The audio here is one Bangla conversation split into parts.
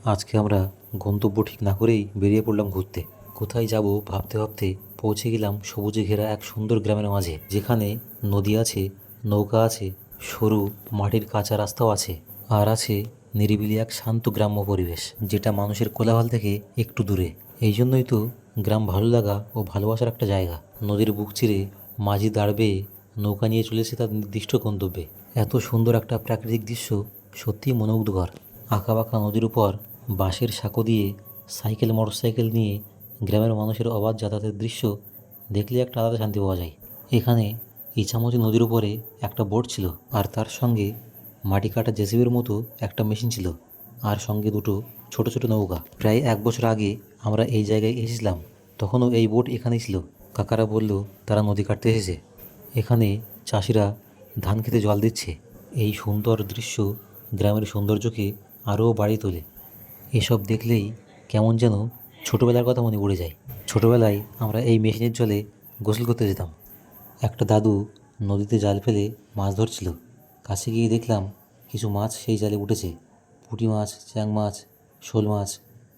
আজকে আমরা গন্তব্য ঠিক না করেই বেরিয়ে পড়লাম ঘুরতে। কোথায় যাব ভাবতে ভাবতে পৌঁছে গেলাম সবুজে ঘেরা এক সুন্দর গ্রামের মাঝে, যেখানে নদী আছে, নৌকা আছে, সরু মাটির কাঁচা রাস্তাও আছে, আর আছে নিরিবিলি এক শান্ত গ্রাম্য পরিবেশ, যেটা মানুষের কোলাহল থেকে একটু দূরে। এই জন্যই তো গ্রাম ভালো লাগা ও ভালোবাসার একটা জায়গা। নদীর বুক চিরে মাঝি দাঁড় বেয়ে নৌকা নিয়ে চলেছে তার নির্দিষ্ট গন্তব্যে। এত সুন্দর একটা প্রাকৃতিক দৃশ্য সত্যিই মনোমুগ্ধকর। আঁকাবাঁকা নদীর উপর বাঁশের সাঁকো দিয়ে সাইকেল মোটরসাইকেল নিয়ে গ্রামের মানুষের অবাধ যাতায়াতের দৃশ্য দেখলে একটা আলাদা শান্তি পাওয়া যায়। এখানে ইছামতি নদীর উপরে একটা বোট ছিল, আর তার সঙ্গে মাটি কাটা জেসিবির মতো একটা মেশিন ছিল, আর সঙ্গে দুটো ছোট ছোট নৌকা। প্রায় 1 বছর আগে আমরা এই জায়গায় এসেছিলাম, তখনও এই বোট এখানেই ছিল। কাকারা বলল তারা নদী কাটতে এসেছে। এখানে চাষিরা ধান খেতে জল দিচ্ছে। এই সুন্দর দৃশ্য গ্রামের সৌন্দর্যকে আরও বাড়িয়ে তোলে। এসব দেখলেই কেমন যেন ছোটোবেলার কথা মনে পড়ে যায়। ছোটোবেলায় আমরা এই মেশিনের জলে গোসল করতে যেতাম। একটা দাদু নদীতে জাল ফেলে মাছ ধরছিল। কাছে গিয়ে দেখলাম কিছু মাছ সেই জালে উঠেছে। পুঁটি মাছ, চ্যাং মাছ, শোল মাছ।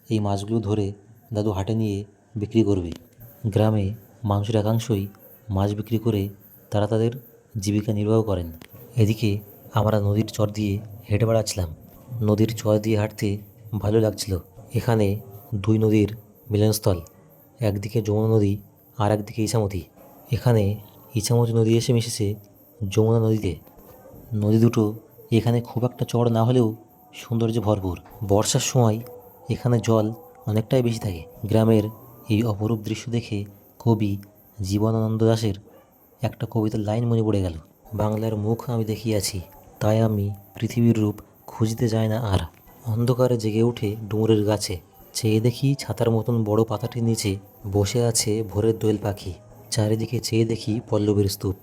এই মাছগুলো ধরে দাদু হাটে নিয়ে বিক্রি করবে। গ্রামে মানুষের একাংশই মাছ বিক্রি করে তারা তাদের জীবিকা নির্বাহ করেন। এদিকে আমরা নদীর চর দিয়ে হেঁটে বেড়াচ্ছিলাম। নদীর চর দিয়ে হাঁটতে ভালো লাগছিল। এখানে দুই নদীর মিলনস্থল, একদিকে যমুনা নদী আর একদিকে ইছামতি। এখানে ইছামতি নদী এসে মিশেছে যমুনা নদীতে। নদী দুটো এখানে খুব একটা চড় না হলেও সৌন্দর্যে ভরপুর। বর্ষার সময় এখানে জল অনেকটাই বেশি থাকে। গ্রামের এই অপরূপ দৃশ্য দেখে কবি জীবনানন্দ দাশের একটা কবিতার লাইন মনে পড়ে গেল। বাংলার মুখ আমি দেখিয়াছি, তাই আমি পৃথিবীর রূপ খুঁজিতে যাই না আর। অন্ধকারে জেগে উঠে ডুমুরের গাছে, চেয়ে দেখি ছাতার মতন বড় পাতাটির নিচে বসে আছে ভোরের দোয়েল পাখি। চারিদিকে চেয়ে দেখি পল্লবের স্তূপ,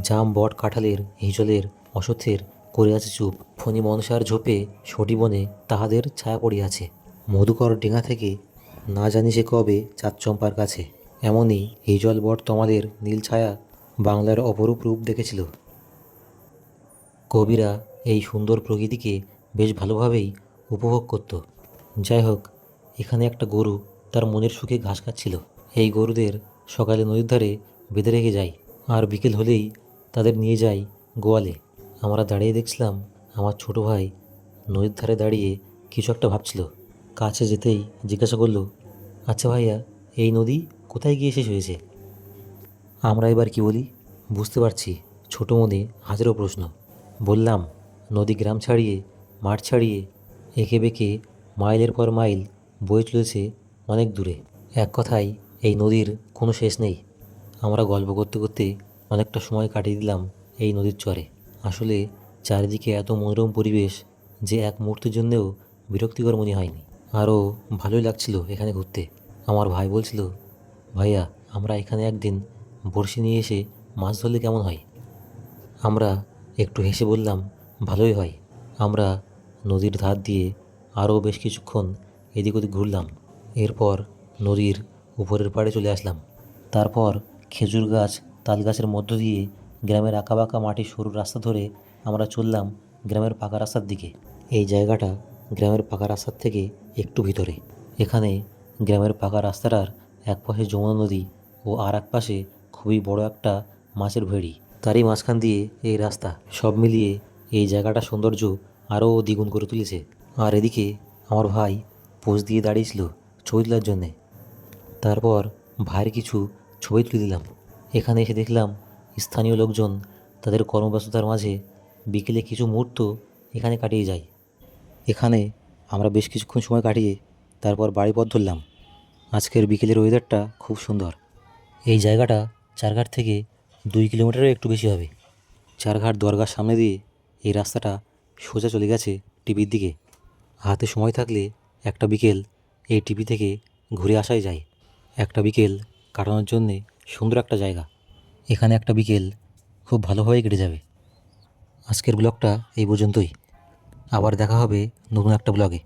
জাম বট কাঁঠালের হিজলের অশ্বত্থের করে আছে চুপ। ফণি মনসার ঝোপে সটি বনে তাহাদের ছায়া পড়িয়াছে। মধুকর ডেঙা থেকে না জানি সে কবে চাঁদ চম্পার কাছে। এমনই হিজল বট তমালের নীল ছায়া বাংলার অপরূপ রূপ দেখেছিল। কবিরা এই সুন্দর প্রকৃতিকে বেশ ভালোভাবেই উপভোগ করত। যাই হোক, এখানে একটা গরু তার মনের সুখে ঘাস খাচ্ছিল। এই গরুদের সকালে নদীর ধারে বেঁধে রেখে যায়, আর বিকেল হলেই তাদের নিয়ে যায় গোয়ালে। আমরা দাঁড়িয়ে দেখছিলাম। আমার ছোট ভাই নদীর ধারে দাঁড়িয়ে কিছু একটা ভাবছিল। কাছে যেতেই জিজ্ঞাসা করলো, আচ্ছা ভাইয়া, এই নদী কোথায় গিয়ে শেষ হয়েছে? আমরা এবার কি বলি বুঝতে পারছি। ছোট মনে হাজারো প্রশ্ন। বললাম, নদী গ্রাম ছাড়িয়ে, মাঠ ছাড়িয়ে, এঁকে বেঁকে মাইলের পর মাইল বয়ে চলেছে অনেক দূরে। এক কথায় এই নদীর কোনো শেষ নেই। আমরা গল্প করতে করতে অনেকটা সময় কাটিয়ে দিলাম এই নদীর চরে। আসলে চারিদিকে এত মনোরম পরিবেশ যে এক মুহূর্তের জন্যেও বিরক্তিকর মনে হয়নি। আরও ভালোই লাগছিল এখানে ঘুরতে। আমার ভাই বলছিল, ভাইয়া, আমরা এখানে একদিন বড়শি নিয়ে এসে মাছ ধরলে কেমন হয়? আমরা একটু হেসে বললাম, ভালোই হয়। আমরা নদীর ধার দিয়ে আরও বেশ কিছুক্ষণ এদিক ওদিক ঘুরলাম। এরপর নদীর উপরের পাড়ে চলে আসলাম। তারপর খেজুর গাছ, তাল গাছের মধ্য দিয়ে গ্রামের আঁকাবাঁকা মাটির সরু রাস্তা ধরে আমরা চললাম গ্রামের পাকা রাস্তার দিকে। এই জায়গাটা গ্রামের পাকা রাস্তার থেকে একটু ভিতরে। এখানে গ্রামের পাকা রাস্তাটার এক পাশে যমুনা নদী ও আর এক পাশে খুবই বড় একটা মাছের ভেড়ি। তারই মাঝখান দিয়ে এই রাস্তা। সব মিলিয়ে এই জায়গাটা সৌন্দর্য আরও দ্বিগুণ করে তুলেছে। আর এদিকে আমার ভাই পোজ দিয়ে দাঁড়িয়েছিল ছবি তোলার জন্যে। তারপর ভাইয়ের কিছু ছবি তুলে দিলাম। এখানে এসে দেখলাম স্থানীয় লোকজন তাদের কর্মব্যস্ততার মাঝে বিকেলে কিছু মুহূর্ত এখানে কাটিয়ে যায়। এখানে আমরা বেশ কিছুক্ষণ সময় কাটিয়ে তারপর বাড়ি পথ ধরলাম। আজকের বিকেলের ওয়েদারটা খুব সুন্দর। এই জায়গাটা চারঘাট থেকে 2 কিলোমিটারেরও একটু বেশি হবে। চারঘাট দরগার সামনে দিয়ে এই রাস্তাটা সোজা চলে গেছে টিভির দিকে। হাতে সময় থাকলে একটা বিকেল এই টিভি থেকে ঘুরে আসাই যায়। একটা বিকেল কাটানোর জন্যে সুন্দর একটা জায়গা। এখানে একটা বিকেল খুব ভালোভাবেই কেটে যাবে। আজকের ব্লগটা এই পর্যন্তই। আবার দেখা হবে নতুন একটা ব্লগে।